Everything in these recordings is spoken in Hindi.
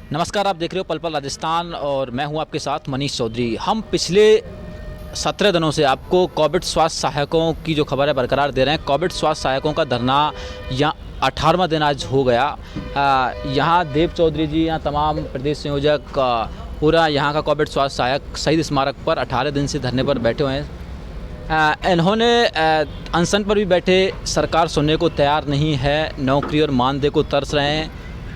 नमस्कार, आप देख रहे हो पल पल राजस्थान और मैं हूं आपके साथ मनीष चौधरी। हम पिछले 17 दिनों से आपको कोविड स्वास्थ्य सहायकों की जो खबर है बरकरार दे रहे हैं। कोविड स्वास्थ्य सहायकों का धरना यहाँ 18वां दिन आज हो गया। यहाँ देव चौधरी जी, यहाँ तमाम प्रदेश संयोजक, पूरा यहाँ का कोविड स्वास्थ्य सहायक शहीद स्मारक पर 18 दिन से धरने पर बैठे हुए हैं। इन्होंने अनशन पर भी बैठे, सरकार सुनने को तैयार नहीं है, नौकरी और मानदेय को तरस रहे हैं।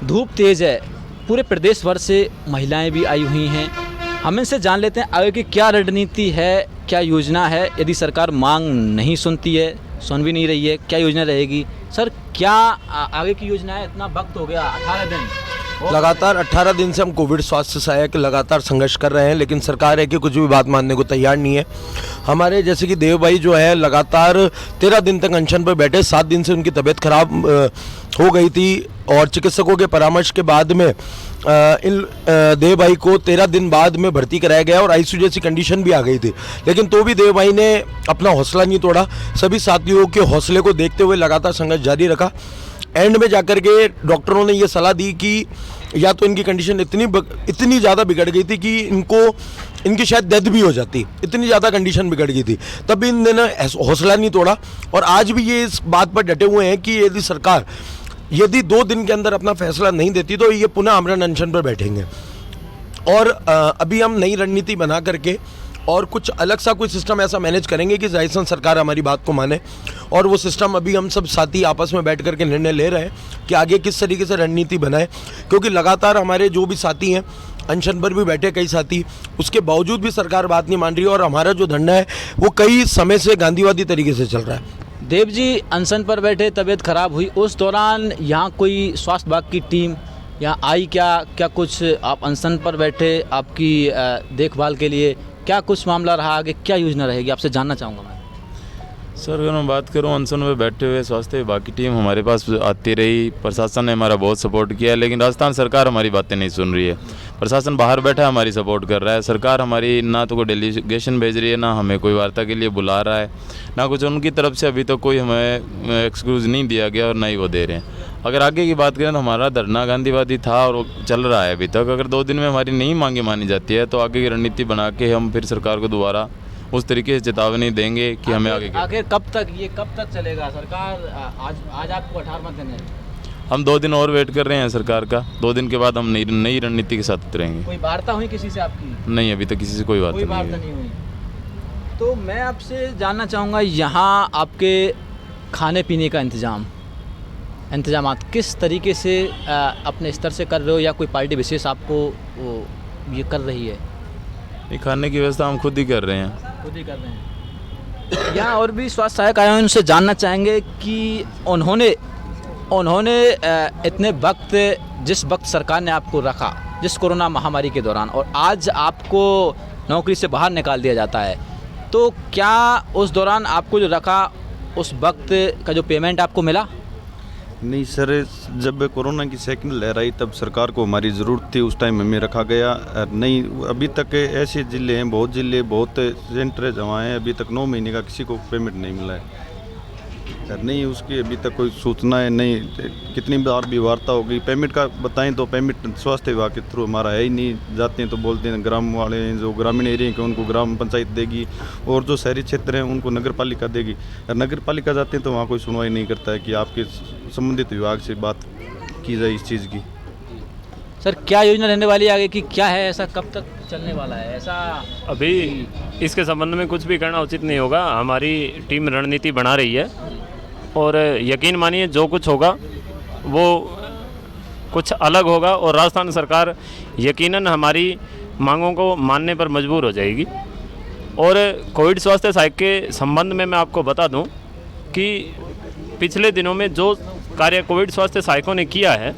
धूप तेज़ है, पूरे प्रदेश भर से महिलाएं भी आई हुई हैं। हम इनसे जान लेते हैं आगे की क्या रणनीति है, क्या योजना है। यदि सरकार मांग नहीं सुनती है, सुन भी नहीं रही है, क्या योजना रहेगी? सर, क्या आगे की योजना है? इतना वक्त हो गया, 18 दिन लगातार 18 दिन से हम कोविड स्वास्थ्य सहायक लगातार संघर्ष कर रहे हैं, लेकिन सरकार है कि कुछ भी बात मानने को तैयार नहीं है। हमारे जैसे कि देव भाई जो है लगातार 13 दिन तक अनशन पर बैठे। 7 दिन से उनकी तबीयत खराब हो गई थी और चिकित्सकों के परामर्श के बाद में इन देव भाई को 13 दिन बाद में भर्ती कराया गया और आईसीयू जैसी कंडीशन भी आ गई थी, लेकिन तो भी देव भाई ने अपना हौसला नहीं तोड़ा। सभी साथियों के हौसले को देखते हुए लगातार संघर्ष जारी रखा। एंड में जाकर के डॉक्टरों ने ये सलाह दी कि या तो इनकी कंडीशन इतनी ज़्यादा बिगड़ गई थी कि इनकी शायद डेथ भी हो जाती, इतनी ज़्यादा कंडीशन बिगड़ गई थी। तब भी इन्होंने हौसला नहीं तोड़ा और आज भी ये इस बात पर डटे हुए हैं कि यदि सरकार 2 दिन के अंदर अपना फैसला नहीं देती तो ये पुनः आमरण अनशन पर बैठेंगे। और अभी हम नई रणनीति बना करके और कुछ अलग सा कोई सिस्टम ऐसा मैनेज करेंगे कि राजस्थान सरकार हमारी बात को माने। और वो सिस्टम अभी हम सब साथी आपस में बैठ करके निर्णय ले रहे हैं कि आगे किस तरीके से रणनीति बनाए, क्योंकि लगातार हमारे जो भी साथी हैं अनशन पर भी बैठे कई साथी, उसके बावजूद भी सरकार बात नहीं मान रही है और हमारा जो धरना है वो कई समय से गांधीवादी तरीके से चल रहा है। देव जी अनशन पर बैठे, तबीयत खराब हुई, उस दौरान यहाँ कोई स्वास्थ्य विभाग की टीम यहाँ आई क्या कुछ? आप अनशन पर बैठे, आपकी देखभाल के लिए क्या कुछ मामला रहा, आगे क्या योजना रहेगी, आपसे जानना चाहूँगा मैं। सर, अगर मैं बात करूं, अनशन में बैठे हुए स्वास्थ्य विभाग की टीम हमारे पास आती रही, प्रशासन ने हमारा बहुत सपोर्ट किया, लेकिन राजस्थान सरकार हमारी बातें नहीं सुन रही है। प्रशासन बाहर बैठा हमारी सपोर्ट कर रहा है, सरकार हमारी ना तो कोई डेलीगेशन भेज रही है, ना हमें कोई वार्ता के लिए बुला रहा है, ना कुछ उनकी तरफ से अभी तक कोई हमें एक्सक्यूज़ नहीं दिया गया और ना ही वो दे रहे हैं। अगर आगे की बात करें तो हमारा धरना गांधीवादी था और वो चल रहा है अभी तक। अगर 2 दिन में हमारी नहीं मांगे मानी जाती है तो आगे की रणनीति बना के हम फिर सरकार को दोबारा उस तरीके से चेतावनी देंगे कि हमें आगे कब तक चलेगा? सरकार आज आपको 18वां दिन है, हम 2 दिन और वेट कर रहे हैं सरकार का। 2 दिन के बाद हम नई रणनीति के साथ उतरेंगे। कोई वार्ता हुई किसी से आपकी? नहीं, अभी तक किसी से कोई वार्ता नहीं हुई। तो मैं आपसे जानना चाहूँगा, यहाँ आपके खाने पीने का इंतजामात किस तरीके से अपने स्तर से कर रहे हो या कोई पार्टी विशेष आपको ये कर रही है? ये खाने की व्यवस्था हम खुद ही कर रहे हैं। यहाँ और भी स्वास्थ्य सहायक आए हैं, उनसे जानना चाहेंगे कि उन्होंने इतने वक्त, जिस वक्त सरकार ने आपको रखा, जिस कोरोना महामारी के दौरान, और आज आपको नौकरी से बाहर निकाल दिया जाता है, तो क्या उस दौरान आपको जो रखा उस वक्त का जो पेमेंट आपको मिला? नहीं सर, जब कोरोना की सेकंड लहर आई तब सरकार को हमारी ज़रूरत थी, उस टाइम हमें रखा गया नहीं। अभी तक ऐसे ज़िले हैं, बहुत सेंटर जहाँ हैं, अभी तक 9 महीने का किसी को पेमेंट नहीं मिला है नहीं। उसकी अभी तक कोई सूचना है नहीं। कितनी बार भी वार्ता हो गई, पेमेंट का बताएं तो पेमेंट स्वास्थ्य विभाग के थ्रू हमारा है ही नहीं। जाते हैं तो बोलते हैं ग्राम वाले जो ग्रामीण एरिया के उनको ग्राम पंचायत देगी और जो शहरी क्षेत्र हैं उनको नगर पालिका देगी। नगर पालिका जाते हैं तो वहाँ कोई सुनवाई नहीं करता है कि आपके संबंधित विभाग से बात की जाए इस चीज़ की। सर, क्या योजना रहने वाली है आगे की? क्या है ऐसा, कब तक चलने वाला है ऐसा? अभी इसके संबंध में कुछ भी करना उचित नहीं होगा। हमारी टीम रणनीति बना रही है और यकीन मानिए जो कुछ होगा वो कुछ अलग होगा और राजस्थान सरकार यकीनन हमारी मांगों को मानने पर मजबूर हो जाएगी। और कोविड स्वास्थ्य सहायक के संबंध में मैं आपको बता दूं कि पिछले दिनों में जो कार्य कोविड स्वास्थ्य सहायकों ने किया है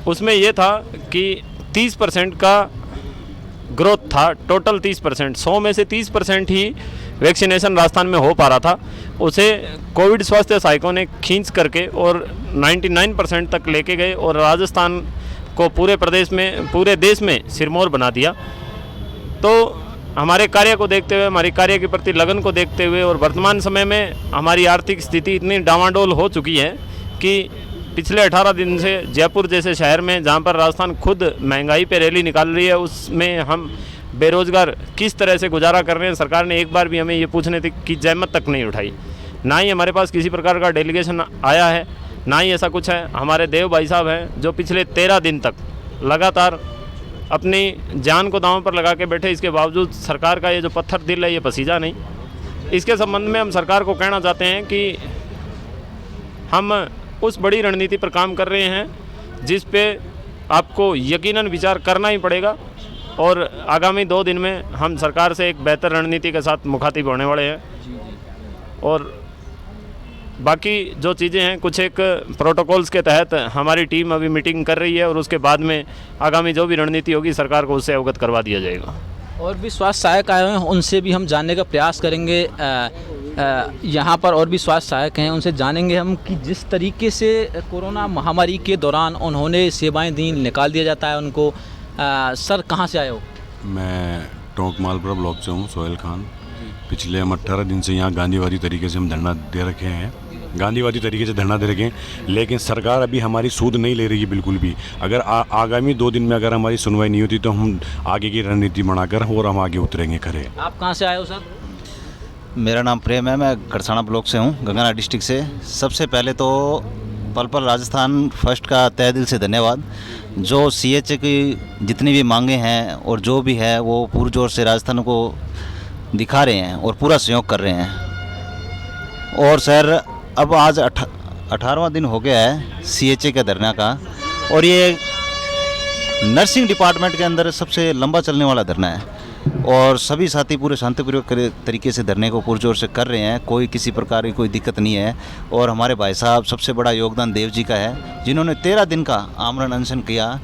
उसमें ये था कि 30% का ग्रोथ था, टोटल 30%, 100 में से 30% ही वैक्सीनेशन राजस्थान में हो पा रहा था, उसे कोविड स्वास्थ्य सहायकों ने खींच करके और 99% तक लेके गए और राजस्थान को पूरे देश में सिरमौर बना दिया। तो हमारे कार्य को देखते हुए, हमारी कार्य के प्रति लगन को देखते हुए और वर्तमान समय में हमारी आर्थिक स्थिति इतनी डामाडोल हो चुकी है कि पिछले 18 दिन से जयपुर जैसे शहर में, जहाँ पर राजस्थान खुद महंगाई पे रैली निकाल रही है, उसमें हम बेरोज़गार किस तरह से गुजारा कर रहे हैं, सरकार ने एक बार भी हमें ये पूछने की जहमत तक नहीं उठाई। ना ही हमारे पास किसी प्रकार का डेलीगेशन आया है, ना ही ऐसा कुछ है। हमारे देव भाई साहब हैं जो पिछले 13 दिन तक लगातार अपनी जान को दांव पर लगा के बैठे, इसके बावजूद सरकार का ये जो पत्थर दिल है ये पसीजा नहीं। इसके संबंध में हम सरकार को कहना चाहते हैं कि हम उस बड़ी रणनीति पर काम कर रहे हैं जिस पे आपको यकीनन विचार करना ही पड़ेगा, और आगामी 2 दिन में हम सरकार से एक बेहतर रणनीति के साथ मुखातिब होने वाले हैं। और बाकी जो चीज़ें हैं, कुछ एक प्रोटोकॉल्स के तहत हमारी टीम अभी मीटिंग कर रही है, और उसके बाद में आगामी जो भी रणनीति होगी सरकार को उससे अवगत करवा दिया जाएगा। और भी स्वास्थ्य सहायक आए हुए हैं, उनसे भी हम जानने का प्रयास करेंगे। यहाँ पर और भी स्वास्थ्य सहायक हैं, उनसे जानेंगे हम कि जिस तरीके से कोरोना महामारी के दौरान उन्होंने सेवाएं दी, निकाल दिया जाता है उनको। सर कहाँ से आए हो? मैं टोंक मालपुरा ब्लॉक से हूँ, सोहेल खान। पिछले हम 18 दिन से यहाँ गांधीवादी तरीके से हम धरना दे रखे हैं, गांधीवादी तरीके से धरना दे रखे हैं, लेकिन सरकार अभी हमारी सूद नहीं ले रही है बिल्कुल भी। अगर आगामी 2 दिन में अगर हमारी सुनवाई नहीं होती तो हम आगे की रणनीति बनाकर और हम आगे उतरेंगे खड़े। आप कहाँ से आए हो सर? मेरा नाम प्रेम है, मैं खरसाना ब्लॉक से हूँ, गंगाना डिस्ट्रिक्ट से। सबसे पहले तो पल राजस्थान फर्स्ट का तहे दिल से धन्यवाद। जो CHA की जितनी भी मांगे हैं और जो भी है वो पुरजोर से राजस्थान को दिखा रहे हैं और पूरा सहयोग कर रहे हैं। और सर अब आज 18वां दिन हो गया है CHA के धरना का, और ये नर्सिंग डिपार्टमेंट के अंदर सबसे लंबा चलने वाला धरना है, और सभी साथी पूरे शांतिपूर्वक तरीके से धरने को पुरजोर से कर रहे हैं। कोई किसी प्रकार की कोई दिक्कत नहीं है। और हमारे भाई साहब, सबसे बड़ा योगदान देव जी का है, जिन्होंने 13 दिन का आमरण अनशन किया,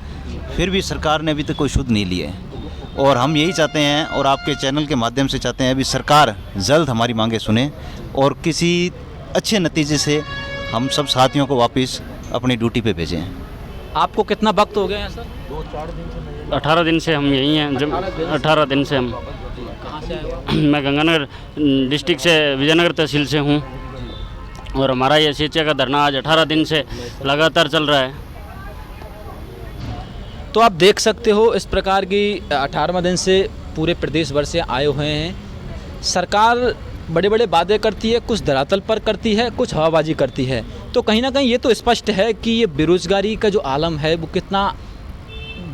फिर भी सरकार ने अभी तक कोई शुद्ध नहीं लिए। और हम यही चाहते हैं, और आपके चैनल के माध्यम से चाहते हैं, अभी सरकार जल्द हमारी मांगे सुने और किसी अच्छे नतीजे से हम सब साथियों को वापस अपनी ड्यूटी पे भेजें। आपको कितना वक्त हो गया है सर? 18 दिन से हम यहीं हैं। जब 18 दिन से हम कहाँ से आए हो? मैं गंगानगर डिस्ट्रिक्ट से विजयनगर तहसील से हूँ, और हमारा ये CHA का धरना आज 18 दिन से लगातार चल रहा है। तो आप देख सकते हो इस प्रकार की 18वें दिन से पूरे प्रदेश भर से आए हुए हैं। सरकार बड़े बड़े वादे करती है, कुछ धरातल पर करती है, कुछ हवाबाजी करती है। तो कहीं ना कहीं ये तो स्पष्ट है कि ये बेरोज़गारी का जो आलम है वो कितना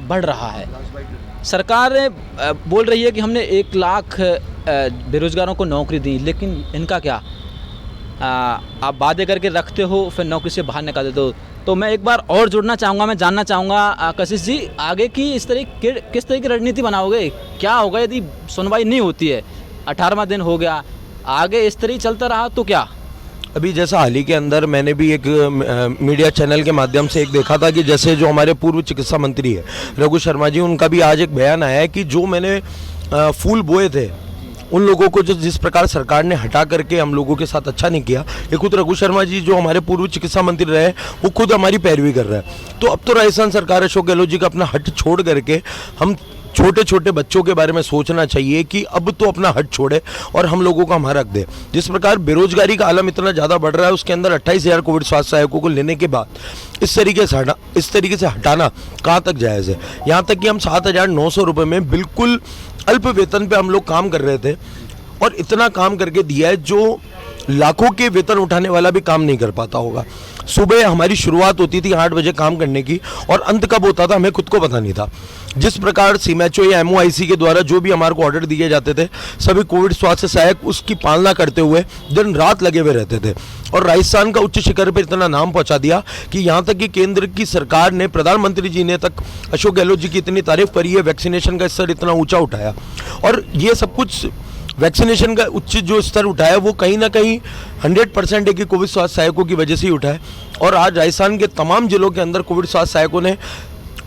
बढ़ रहा है। सरकार बोल रही है कि हमने 1 लाख बेरोज़गारों को नौकरी दी, लेकिन इनका क्या? आप वादे करके रखते हो, फिर नौकरी से बाहर निकाल देते हो। तो मैं एक बार और जुड़ना चाहूँगा, मैं जानना चाहूँगा कशिश जी, आगे की किस तरह की रणनीति बनाओगे? क्या होगा यदि सुनवाई नहीं होती है? 18वां दिन हो गया, आगे इस तरह चलता रहा तो क्या? अभी जैसा हाल ही के अंदर मैंने भी एक मीडिया चैनल के माध्यम से एक देखा था कि जैसे जो हमारे पूर्व चिकित्सा मंत्री है रघु शर्मा जी, उनका भी आज एक बयान आया है कि जो मैंने फूल बोए थे उन लोगों को जो जिस प्रकार सरकार ने हटा करके हम लोगों के साथ अच्छा नहीं किया। ये खुद रघु शर्मा जी जो हमारे पूर्व चिकित्सा मंत्री रहे, वो खुद हमारी पैरवी कर रहा है। तो अब तो राजस्थान सरकार अशोक गहलोत जी का अपना हट छोड़ करके हम छोटे छोटे बच्चों के बारे में सोचना चाहिए कि अब तो अपना हट छोड़े और हम लोगों को हमारा हक दे। जिस प्रकार बेरोजगारी का आलम इतना ज़्यादा बढ़ रहा है, उसके अंदर 28,000 कोविड स्वास्थ्य सहायकों को लेने के बाद इस तरीके से हटाना कहाँ तक जायज़ है? यहाँ तक कि हम 7,900 रुपये में बिल्कुल अल्प वेतन पे हम लोग काम कर रहे थे, और इतना काम करके दिया है जो लाखों के वेतन उठाने वाला भी काम नहीं कर पाता होगा। सुबह हमारी शुरुआत होती थी 8 बजे काम करने की, और अंत कब होता था हमें खुद को पता नहीं था। जिस प्रकार सीमैचओ या MOIC के द्वारा जो भी हमारे को ऑर्डर दिए जाते थे, सभी कोविड स्वास्थ्य सहायक उसकी पालना करते हुए दिन रात लगे हुए रहते थे, और राजस्थान का उच्च शिखर पर इतना नाम पहुंचा दिया कि यहाँ तक कि केंद्र की सरकार ने, प्रधानमंत्री जी ने तक अशोक गहलोत जी की इतनी तारीफ करी है, वैक्सीनेशन का स्तर इतना ऊँचा उठाया। और ये सब कुछ वैक्सीनेशन का उच्च जो स्तर उठाया वो कहीं ना कहीं 100% है कि कोविड स्वास्थ्य सहायकों की वजह से ही उठाया। और आज राजस्थान के तमाम जिलों के अंदर कोविड स्वास्थ्य सहायकों ने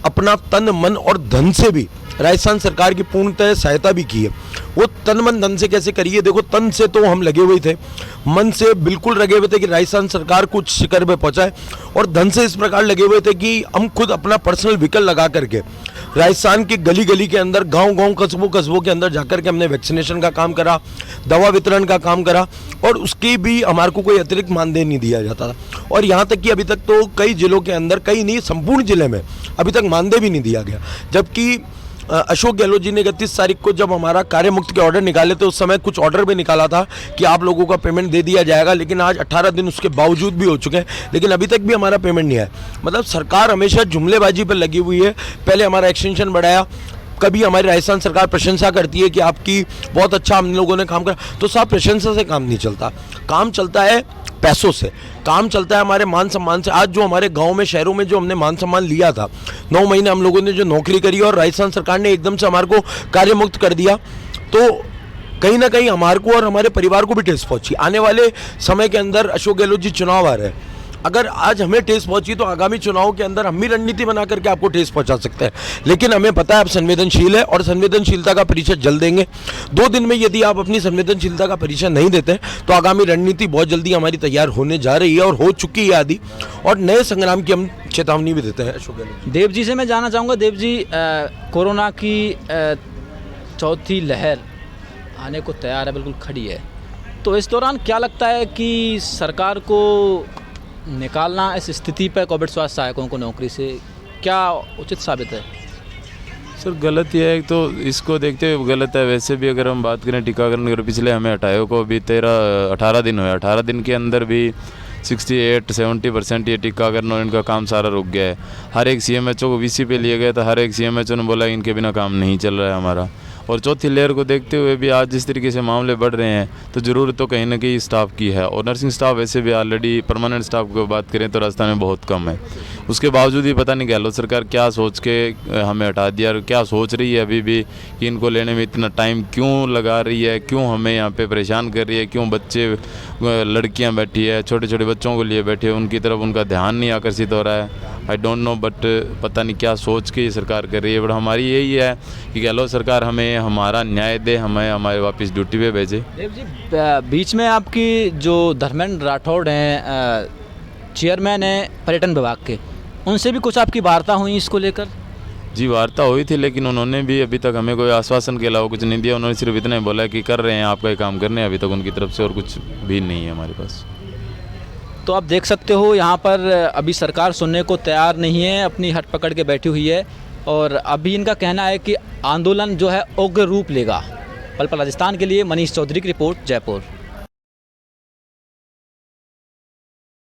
अपना तन मन और धन से भी राजस्थान सरकार की पूर्णतः सहायता भी की है। वो तन मन धन से कैसे करिए? देखो, तन से तो हम लगे हुए थे, मन से बिल्कुल लगे हुए थे कि राजस्थान सरकार कुछ शिखर पे पहुंचाए, और धन से इस प्रकार लगे हुए थे कि हम खुद अपना पर्सनल व्हीकल लगा करके राजस्थान की गली गली के अंदर, गांव-गांव, कस्बों के अंदर जाकर के हमने वैक्सीनेशन का काम करा, दवा वितरण का काम करा, और उसकी भी हमारे को कोई अतिरिक्त मानदेय नहीं दिया जाता था। और यहाँ तक कि अभी तक तो कई जिलों के अंदर, कई नहीं संपूर्ण जिले में अभी तक मानदेय भी नहीं दिया गया। जबकि अशोक गहलोत जी ने 31 तारीख को जब हमारा कार्य मुक्त के ऑर्डर निकाले थे, उस समय कुछ ऑर्डर भी निकाला था कि आप लोगों का पेमेंट दे दिया जाएगा, लेकिन आज 18 दिन उसके बावजूद भी हो चुके हैं, लेकिन अभी तक भी हमारा पेमेंट नहीं आया। मतलब सरकार हमेशा जुमलेबाजी पर लगी हुई है। पहले हमारा एक्सटेंशन बढ़ाया, कभी हमारी राजस्थान सरकार प्रशंसा करती है कि आपकी बहुत अच्छा हम लोगों ने काम करा, तो साहब प्रशंसा से काम नहीं चलता, काम चलता है पैसों से, काम चलता है हमारे मान सम्मान से। आज जो हमारे गांव में, शहरों में जो हमने मान सम्मान लिया था, 9 महीने हम लोगों ने जो नौकरी करी और राजस्थान सरकार ने एकदम से हमारे को कार्य मुक्त कर दिया, तो कहीं ना कहीं हमारे को और हमारे परिवार को भी ठेस पहुंची। आने वाले समय के अंदर अशोक गहलोत जी चुनाव आ रहे हैं, अगर आज हमें ठेस पहुंची तो आगामी चुनाव के अंदर हम भी रणनीति बना करके आपको ठेस पहुंचा सकते हैं। लेकिन हमें पता है आप संवेदनशील है और संवेदनशीलता का परिचय जल्द देंगे। 2 दिन में यदि आप अपनी संवेदनशीलता का परिचय नहीं देते तो आगामी रणनीति बहुत जल्दी हमारी तैयार होने जा रही है और हो चुकी है आदि, और नए संग्राम की हम चेतावनी भी देते हैं। अशोक गहलोत देव जी से मैं जानना चाहूँगा, देव जी कोरोना की चौथी लहर आने को तैयार है, बिल्कुल खड़ी है, तो इस दौरान क्या लगता है कि सरकार को निकालना इस स्थिति पर कोविड स्वास्थ्य सहायकों को नौकरी से क्या उचित साबित है? सर गलत ही है, तो इसको देखते हुए गलत है। वैसे भी अगर हम बात करें टीकाकरण के, पिछले हमें हटाए को भी 18 दिन हुए, 18 दिन के अंदर भी 68-70% ये टीकाकरण और इनका काम सारा रुक गया है। हर एक CMHO को VC पे लिए गए, तो हर एक CMHO ने बोला इनके बिना काम नहीं चल रहा है हमारा। और चौथी लेयर को देखते हुए भी आज जिस तरीके से मामले बढ़ रहे हैं, तो ज़रूरत तो कहीं ना कहीं स्टाफ की है, और नर्सिंग स्टाफ वैसे भी ऑलरेडी परमानेंट स्टाफ की बात करें तो राजस्थान में बहुत कम है। उसके बावजूद ही पता नहीं गहलोत सरकार क्या सोच के हमें हटा दिया, और क्या सोच रही है अभी भी कि इनको लेने में इतना टाइम क्यों लगा रही है, क्यों हमें यहाँ पे परेशान कर रही है, क्यों बच्चे लड़कियाँ बैठी है, छोटे छोटे बच्चों को लिए बैठे हैं, उनकी तरफ उनका ध्यान नहीं आकर्षित हो रहा है। आई डोंट नो, बट पता नहीं क्या सोच के ये सरकार कर रही है। बट हमारी यही है कि गहलोत सरकार हमें हमारा न्याय दे, हमें हमारे वापस ड्यूटी पे भेजे। देव जी, बीच में आपकी जो धर्मेंद्र राठौड़ हैं, चेयरमैन हैं पर्यटन विभाग के, उनसे भी कुछ आपकी वार्ता हुई इसको लेकर? जी वार्ता हुई थी, लेकिन उन्होंने भी अभी तक हमें कोई आश्वासन के अलावा कुछ नहीं दिया। उन्होंने सिर्फ इतना ही बोला कि कर रहे हैं, आपका ये काम करने, अभी तक उनकी तरफ से और कुछ भी नहीं है हमारे पास। तो आप देख सकते हो यहाँ पर अभी सरकार सुनने को तैयार नहीं है, अपनी हट पकड़ के बैठी हुई है, और अभी इनका कहना है कि आंदोलन जो है उग्र रूप लेगा। पल पल राजस्थान के लिए मनीष चौधरी की रिपोर्ट, जयपुर।